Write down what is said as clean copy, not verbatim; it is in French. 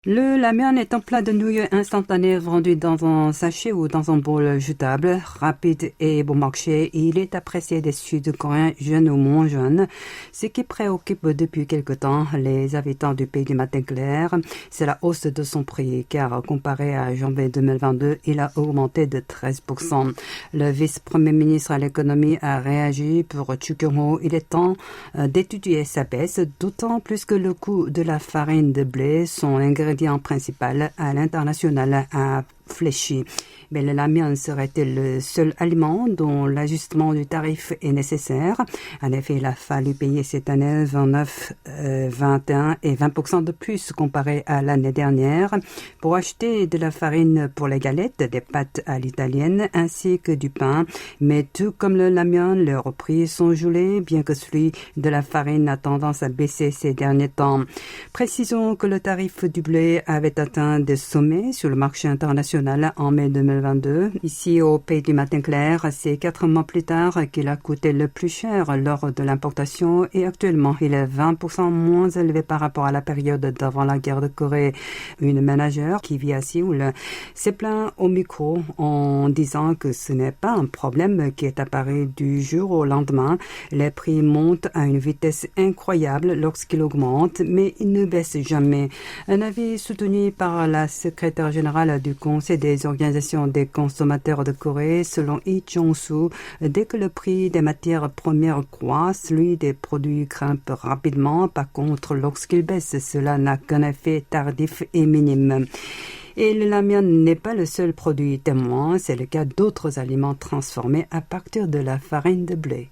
Le lamian est un plat de nouilles instantané vendu dans un sachet ou dans un bol jetable, rapide et bon marché. Il est apprécié des Sud-Coréens jeunes ou moins jeunes. Ce qui préoccupe depuis quelque temps les habitants du pays du matin clair, c'est la hausse de son prix, car comparé à janvier 2022, il a augmenté de 13%. Le vice-premier ministre à l'économie a réagi pour Chukyoung-ho. Il est temps d'étudier sa baisse, d'autant plus que le coût de la farine de blé, son ingrédient principal à l'international, a fléchi. Mais le lamian serait-il le seul aliment dont l'ajustement du tarif est nécessaire? En effet, il a fallu payer cette année 29, 21 et 20% de plus comparé à l'année dernière pour acheter de la farine pour les galettes, des pâtes à l'italienne ainsi que du pain. Mais tout comme le lamian, leurs prix sont gelés, bien que celui de la farine a tendance à baisser ces derniers temps. Précisons que le tarif du blé avait atteint des sommets sur le marché international en mai 2022. Ici, au pays du matin clair, c'est 4 mois plus tard qu'il a coûté le plus cher lors de l'importation et actuellement, il est 20% moins élevé par rapport à la période d'avant la guerre de Corée. Une ménagère qui vit à Séoul s'est plaint au micro en disant que ce n'est pas un problème qui est apparu du jour au lendemain. Les prix montent à une vitesse incroyable lorsqu'ils augmentent, mais ils ne baissent jamais. Un avis soutenu par la secrétaire générale du Conseil des organisations des consommateurs de Corée, selon Lee Jong-soo, dès que le prix des matières premières croît, celui des produits grimpe rapidement. Par contre, lorsqu'il baisse, cela n'a qu'un effet tardif et minime. Et le lamian n'est pas le seul produit témoin, c'est le cas d'autres aliments transformés à partir de la farine de blé.